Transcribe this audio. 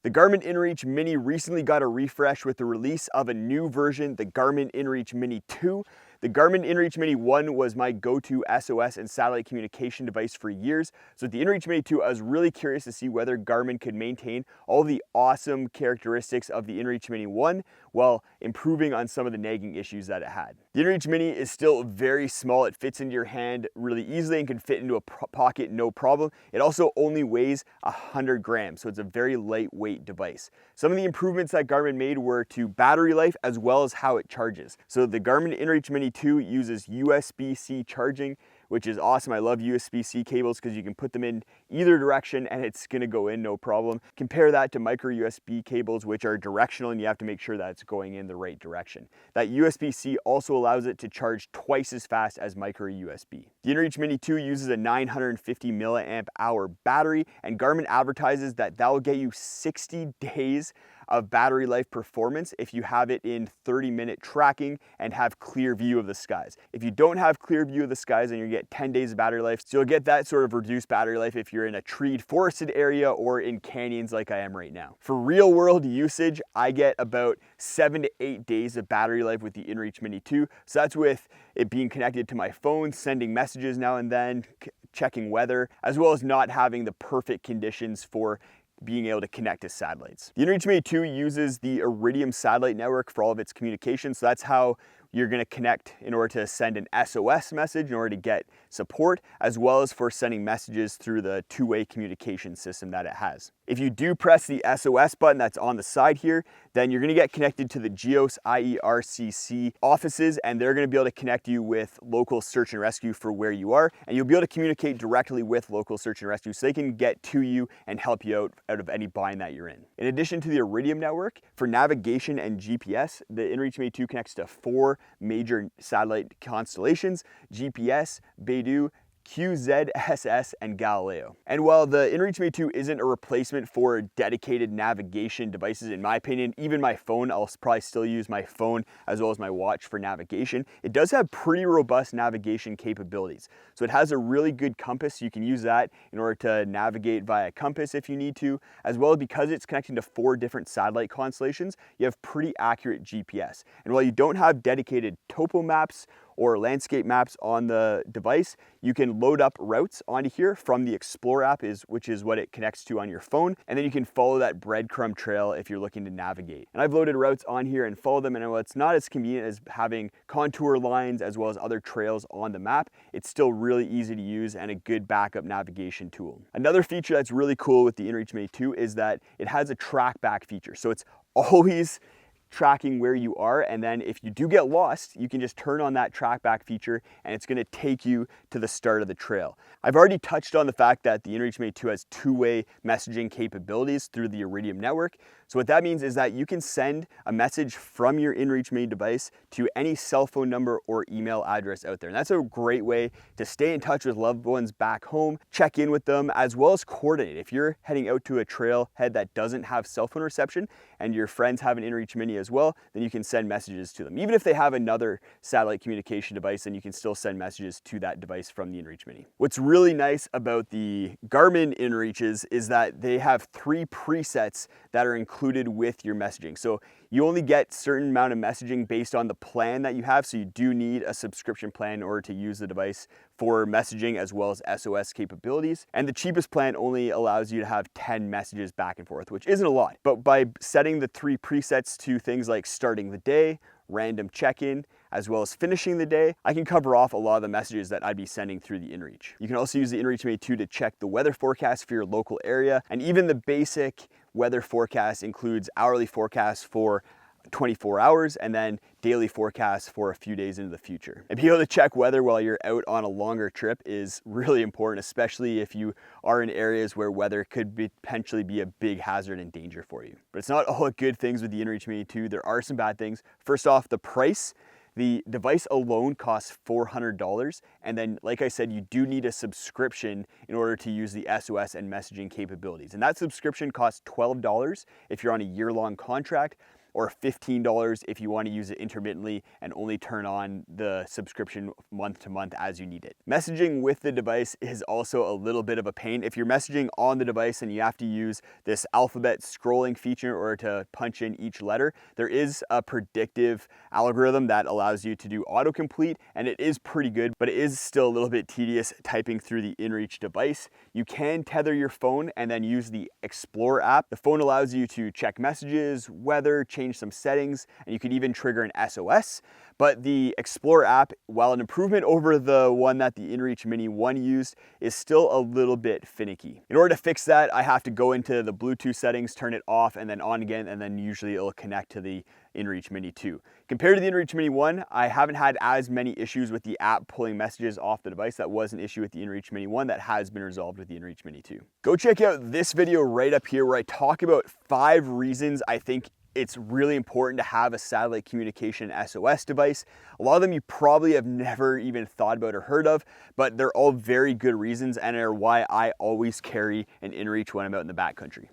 The Garmin InReach Mini recently got a refresh with the release of a new version, the Garmin InReach Mini 2. The Garmin InReach Mini 1 was my go-to SOS and satellite communication device for years. So with the InReach Mini 2, I was really curious to see whether Garmin could maintain all the awesome characteristics of the InReach Mini 1 while improving on some of the nagging issues that it had. The InReach Mini is still very small. It fits into your hand really easily and can fit into a pocket no problem. It also only weighs 100 grams, so it's a very lightweight device. Some of the improvements that Garmin made were to battery life as well as how it charges. So the Garmin InReach Mini 2 uses USB-C charging, which is awesome. I love USB-C cables because you can put them in either direction and it's gonna go in no problem. Compare that to micro USB cables, which are directional and you have to make sure that it's going in the right direction. That USB-C also allows it to charge twice as fast as micro USB. The InReach Mini 2 uses a 950 milliamp hour battery, and Garmin advertises that will get you 60 days of battery life performance if you have it in 30-minute tracking and have clear view of the skies. If you don't have clear view of the skies, then you get 10 days of battery life. So you'll get that sort of reduced battery life if you're in a treed forested area or in canyons like I am right now. For real world usage, I get about 7 to 8 days of battery life with the InReach Mini 2. So that's with it being connected to my phone, sending messages now and then, checking weather, as well as not having the perfect conditions for being able to connect to satellites. The InReach Mini 2 uses the Iridium satellite network for all of its communication, so that's how you're going to connect in order to send an SOS message in order to get support, as well as for sending messages through the two-way communication system that it has. If you do press the SOS button that's on the side here, then you're going to get connected to the GEOS IERCC offices, and they're going to be able to connect you with local search and rescue for where you are, and you'll be able to communicate directly with local search and rescue so they can get to you and help you out of any bind that you're in. In addition to the Iridium network, for navigation and GPS, the InReach Mini 2 connects to 4 major satellite constellations: GPS, Beidou, QZSS, and Galileo. And while the InReach Mini 2 isn't a replacement for dedicated navigation devices, in my opinion, even my phone, I'll probably still use my phone as well as my watch for navigation, it does have pretty robust navigation capabilities. So it has a really good compass. You can use that in order to navigate via compass if you need to, as well as because it's connecting to 4 different satellite constellations, you have pretty accurate GPS. And while you don't have dedicated topo maps or landscape maps on the device, you can load up routes onto here from the Explore app, which is what it connects to on your phone, and then you can follow that breadcrumb trail if you're looking to navigate. And I've loaded routes on here and followed them, and while it's not as convenient as having contour lines as well as other trails on the map, it's still really easy to use and a good backup navigation tool. Another feature that's really cool with the InReach Mini 2 is that it has a Trackback feature. So it's always tracking where you are, and then if you do get lost, you can just turn on that Trackback feature and it's going to take you to the start of the trail. I've already touched on the fact that the InReach Mini 2 has two-way messaging capabilities through the Iridium network. So what that means is that you can send a message from your InReach Mini device to any cell phone number or email address out there. And that's a great way to stay in touch with loved ones back home, check in with them, as well as coordinate. If you're heading out to a trailhead that doesn't have cell phone reception and your friends have an InReach Mini as well, then you can send messages to them. Even if they have another satellite communication device, then you can still send messages to that device from the InReach Mini. What's really nice about the Garmin InReaches is that they have 3 presets that are included with your messaging. So you only get certain amount of messaging based on the plan that you have, so you do need a subscription plan in order to use the device for messaging as well as SOS capabilities. And the cheapest plan only allows you to have 10 messages back and forth, which isn't a lot. But by setting the 3 presets to things like starting the day, random check-in, as well as finishing the day, I can cover off a lot of the messages that I'd be sending through the InReach. You can also use the InReach Mini 2 to check the weather forecast for your local area, and even the basic weather forecast includes hourly forecasts for 24 hours and then daily forecasts for a few days into the future. And being able to check weather while you're out on a longer trip is really important, especially if you are in areas where weather could potentially be a big hazard and danger for you. But it's not all good things with the InReach Mini 2. There are some bad things. First off, the price. The device alone costs $400, and then, like I said, you do need a subscription in order to use the SOS and messaging capabilities. And that subscription costs $12 if you're on a year-long contract. or $15 if you want to use it intermittently and only turn on the subscription month to month as you need it. Messaging with the device is also a little bit of a pain. If you're messaging on the device and you have to use this alphabet scrolling feature in order to punch in each letter, there is a predictive algorithm that allows you to do autocomplete, and it is pretty good, but it is still a little bit tedious typing through the INREACH device. You can tether your phone and then use the Explore app. The phone allows you to check messages, weather, change some settings, and you can even trigger an SOS. But the Explore app, while an improvement over the one that the INREACH Mini 1 used, is still a little bit finicky. In order to fix that, I have to go into the Bluetooth settings, turn it off and then on again, and then usually it'll connect to the INREACH Mini 2. Compared to the INREACH Mini 1, I haven't had as many issues with the app pulling messages off the device. That was an issue with the INREACH Mini 1 that has been resolved with the INREACH Mini 2. Go check out this video right up here where I talk about 5 reasons I think it's really important to have a satellite communication SOS device. A lot of them you probably have never even thought about or heard of, but they're all very good reasons and are why I always carry an INREACH when I'm out in the backcountry.